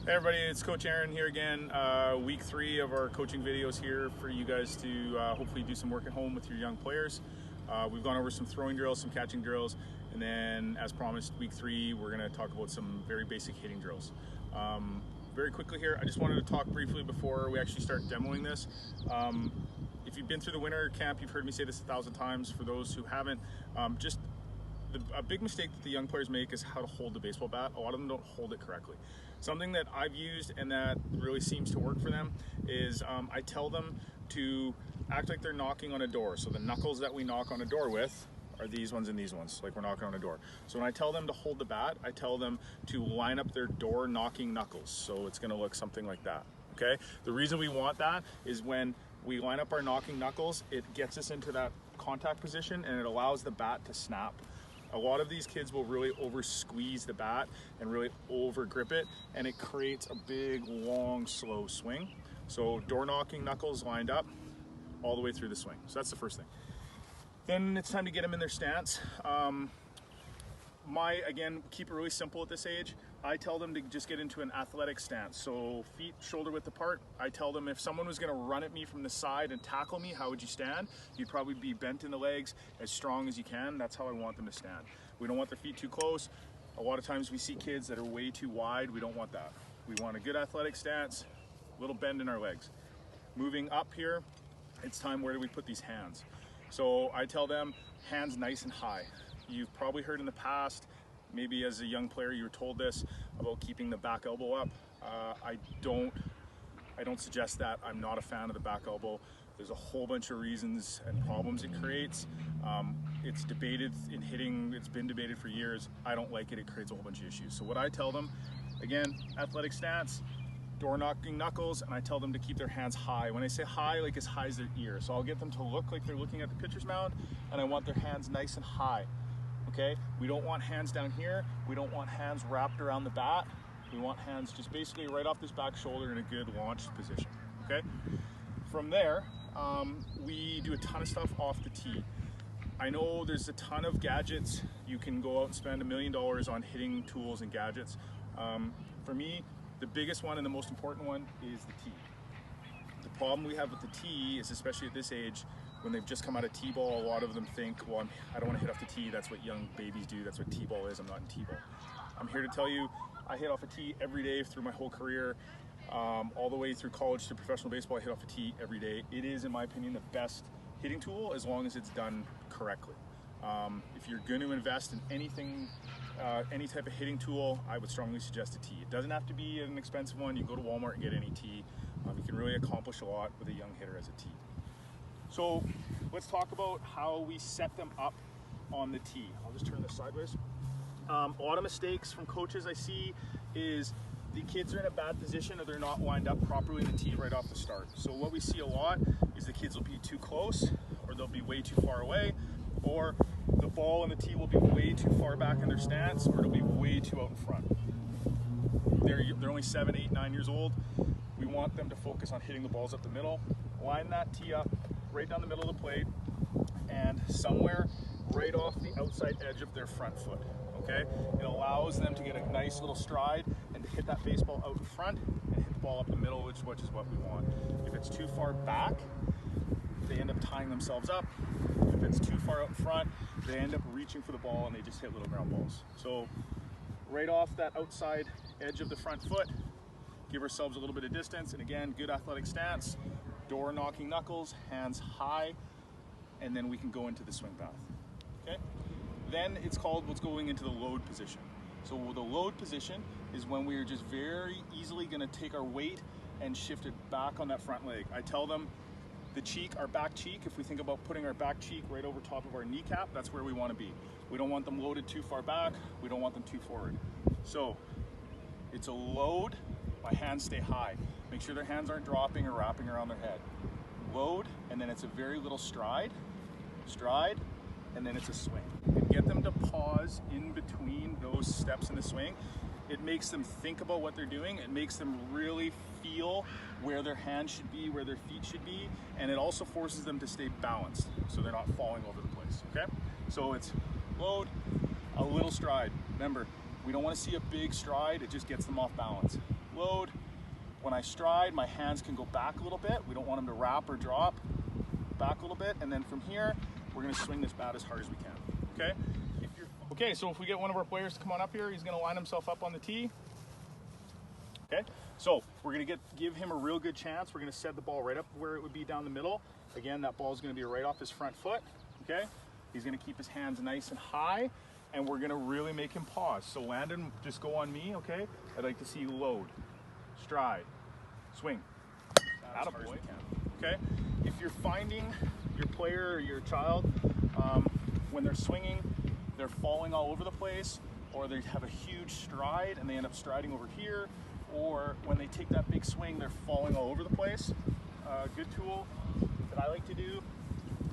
Hey everybody, it's Coach Aaron here again. Week 3 of our coaching videos here for you guys to hopefully do some work at home with your young players. We've gone over some throwing drills, some catching drills, and then as promised, week 3, we're going to talk about some very basic hitting drills. Very quickly here, I just wanted to talk briefly before we actually start demoing this. If you've been through the winter camp, you've heard me say this 1,000 times. For those who haven't, a big mistake that the young players make is how to hold the baseball bat. A lot of them don't hold it correctly. Something that I've used and that really seems to work for them is I tell them to act like they're knocking on a door. So the knuckles that we knock on a door with are these ones and these ones, like we're knocking on a door. So when I tell them to hold the bat, I tell them to line up their door knocking knuckles. So it's gonna look something like that, okay? The reason we want that is when we line up our knocking knuckles, it gets us into that contact position and it allows the bat to snap. A lot of these kids will really over squeeze the bat and really over grip it, and it creates a big, long, slow swing. So door knocking knuckles lined up all the way through the swing. So that's the first thing. Then it's time to get them in their stance. Again, keep it really simple at this age. I tell them to just get into an athletic stance. So feet shoulder width apart. I tell them if someone was gonna run at me from the side and tackle me, how would you stand? You'd probably be bent in the legs as strong as you can. That's how I want them to stand. We don't want their feet too close. A lot of times we see kids that are way too wide. We don't want that. We want a good athletic stance, little bend in our legs. Moving up here, it's time, where do we put these hands? So I tell them hands nice and high. You've probably heard in the past, maybe as a young player you were told this about keeping the back elbow up. I don't suggest that. I'm not a fan of the back elbow. There's a whole bunch of reasons and problems it creates. It's debated in hitting, it's been debated for years. I don't like it, it creates a whole bunch of issues. So what I tell them, again, athletic stance, door knocking knuckles, and I tell them to keep their hands high. When I say high, like as high as their ear. So I'll get them to look like they're looking at the pitcher's mound, and I want their hands nice and high. Okay, we don't want hands down here. We don't want hands wrapped around the bat. We want hands just basically right off this back shoulder in a good launched position, okay? From there, we do a ton of stuff off the tee. I know there's a ton of gadgets. You can go out and spend $1 million on hitting tools and gadgets. For me, the biggest one and the most important one is the tee. The problem we have with the tee is, especially at this age, when they've just come out of T-ball, a lot of them think, well, I don't want to hit off the tee. That's what young babies do. That's what T-ball is. I'm not in T-ball. I'm here to tell you, I hit off a tee every day through my whole career, all the way through college to professional baseball. I hit off a tee every day. It is, in my opinion, the best hitting tool as long as it's done correctly. If you're going to invest in anything, any type of hitting tool, I would strongly suggest a tee. It doesn't have to be an expensive one. You can go to Walmart and get any tee. You can really accomplish a lot with a young hitter as a tee. So let's talk about how we set them up on the tee. I'll just turn this sideways. A lot of mistakes from coaches I see is the kids are in a bad position or they're not lined up properly in the tee right off the start. So what we see a lot is the kids will be too close, or they'll be way too far away, or the ball and the tee will be way too far back in their stance, or it'll be way too out in front. They're only 7, 8, 9 years old. We want them to focus on hitting the balls up the middle, line that tee up right down the middle of the plate and somewhere right off the outside edge of their front foot, okay? It allows them to get a nice little stride and to hit that baseball out in front and hit the ball up the middle, which is what we want. If it's too far back, they end up tying themselves up. If it's too far out in front, they end up reaching for the ball and they just hit little ground balls. So right off that outside edge of the front foot, give ourselves a little bit of distance, and again, good athletic stance, door knocking knuckles, hands high, and then we can go into the swing path, okay? Then it's called what's going into the load position. So the load position is when we are just very easily gonna take our weight and shift it back on that front leg. I tell them the cheek, our back cheek, if we think about putting our back cheek right over top of our kneecap, that's where we wanna be. We don't want them loaded too far back, we don't want them too forward. So it's a load, my hands stay high. Make sure their hands aren't dropping or wrapping around their head. Load, and then it's a very little stride, and then it's a swing. And get them to pause in between those steps in the swing. It makes them think about what they're doing. It makes them really feel where their hands should be, where their feet should be, and it also forces them to stay balanced so they're not falling over the place, okay? So it's load, a little stride. Remember, we don't want to see a big stride, it just gets them off balance. load. When I stride, my hands can go back a little bit. We don't want them to wrap or drop. Back a little bit, and then from here, we're gonna swing this bat as hard as we can, okay? Okay, so if we get one of our players to come on up here, he's gonna line himself up on the tee. Okay, so we're gonna give him a real good chance. We're gonna set the ball right up where it would be down the middle. Again, that ball is gonna be right off his front foot, okay? He's gonna keep his hands nice and high, and we're gonna really make him pause. So Landon, just go on me, okay? I'd like to see you load, stride, swing. Attaboy. Okay? If you're finding your player or your child, when they're swinging, they're falling all over the place, or they have a huge stride and they end up striding over here, or when they take that big swing, they're falling all over the place, a good tool that I like to do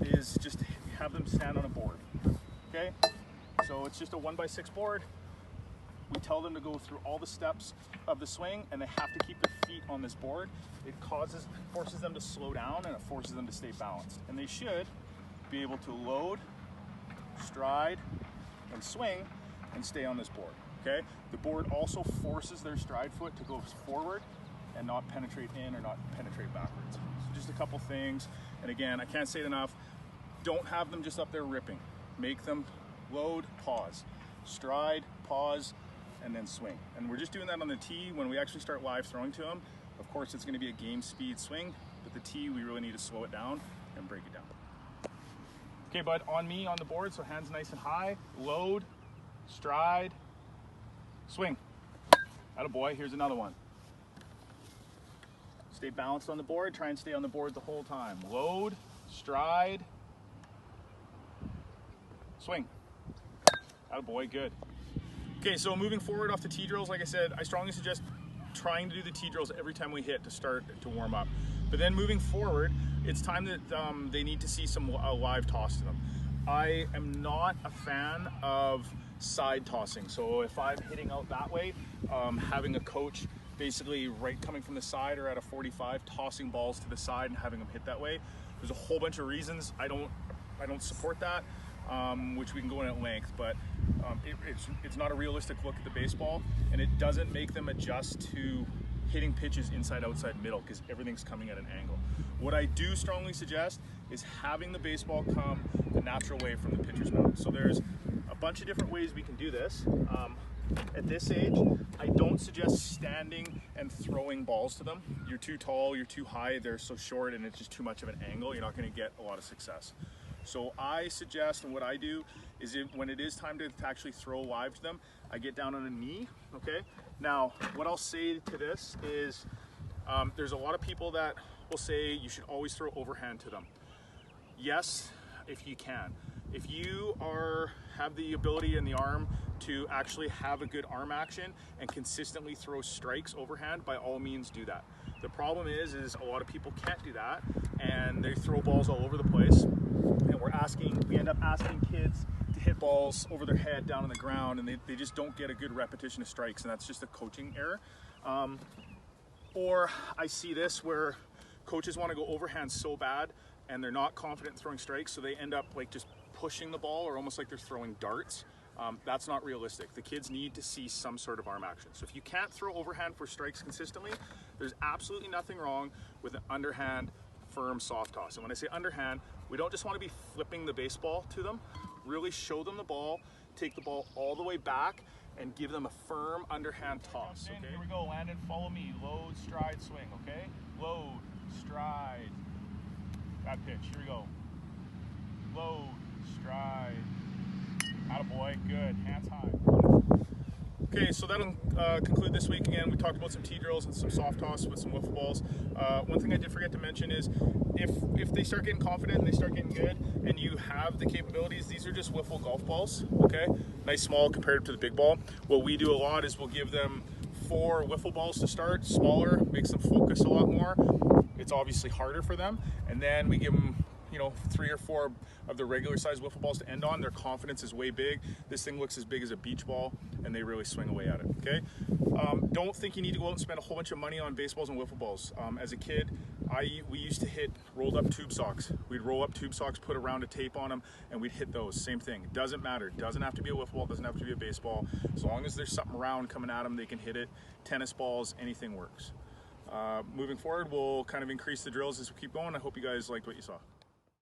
is just have them stand on a board. Okay? So it's just a 1x6 board. We tell them to go through all the steps of the swing, and they have to keep their feet on this board. It forces them to slow down, and it forces them to stay balanced. And they should be able to load, stride, and swing, and stay on this board, okay? The board also forces their stride foot to go forward and not penetrate in or not penetrate backwards. So just a couple things. And again, I can't say it enough, don't have them just up there ripping. Make them load, pause, stride, pause, and then swing. And we're just doing that on the tee. When we actually start live throwing to them, of course it's gonna be a game speed swing, but the tee, we really need to slow it down and break it down. Okay, bud, on me on the board, so hands nice and high, load, stride, swing. Attaboy, here's another one. Stay balanced on the board, try and stay on the board the whole time. Load, stride, swing. Attaboy, good. Okay, so moving forward off the tee drills, like I said, I strongly suggest trying to do the tee drills every time we hit to start to warm up. But then moving forward, it's time that they need to see some live toss to them. I am not a fan of side tossing. So if I'm hitting out that way, having a coach basically right coming from the side or at a 45, tossing balls to the side and having them hit that way. There's a whole bunch of reasons I don't support that, which we can go in at length, but it's not a realistic look at the baseball, and it doesn't make them adjust to hitting pitches inside, outside, middle, because everything's coming at an angle. What I do strongly suggest is having the baseball come the natural way from the pitcher's mouth. So there's a bunch of different ways we can do this. At this age, I don't suggest standing and throwing balls to them. You're too tall, you're too high, they're so short, and it's just too much of an angle. You're not going to get a lot of success. So I suggest, and what I do is when it is time to actually throw live to them, I get down on a knee, okay? Now, what I'll say to this is there's a lot of people that will say you should always throw overhand to them. Yes, if you can. If you have the ability and the arm to actually have a good arm action and consistently throw strikes overhand, by all means do that. The problem is a lot of people can't do that, and they throw balls all over the place, and we end up asking kids to hit balls over their head down on the ground, and they just don't get a good repetition of strikes, and that's just a coaching error. Or I see this where coaches want to go overhand so bad and they're not confident in throwing strikes, so they end up like just pushing the ball, or almost like they're throwing darts. That's not realistic. The kids need to see some sort of arm action. So if you can't throw overhand for strikes consistently, there's absolutely nothing wrong with an underhand, firm, soft toss. And when I say underhand, we don't just want to be flipping the baseball to them. Really show them the ball, take the ball all the way back, and give them a firm underhand toss. Okay? Here we go, Landon, follow me. Load, stride, swing, okay? Load, stride. That pitch, here we go. Load, stride. Attaboy, good, hands high. Okay, so that'll conclude this week. Again, we talked about some tee drills and some soft toss with some wiffle balls. One thing I did forget to mention is if they start getting confident and they start getting good and you have the capabilities, these are just wiffle golf balls, okay? Nice small compared to the big ball. What we do a lot is we'll give them 4 wiffle balls to start, smaller, makes them focus a lot more. It's obviously harder for them. And then we give them, you know, 3 or 4 of the regular size wiffle balls to end on. Their confidence is way big. This thing looks as big as a beach ball, and they really swing away at it, okay? Don't think you need to go out and spend a whole bunch of money on baseballs and wiffle balls. As a kid, we used to hit rolled up tube socks. We'd roll up tube socks, put a round of tape on them, and we'd hit those. Same thing. It doesn't matter. It doesn't have to be a wiffle ball. It doesn't have to be a baseball. As long as there's something round coming at them, they can hit it. Tennis balls, anything works. Moving forward, we'll kind of increase the drills as we keep going. I hope you guys liked what you saw.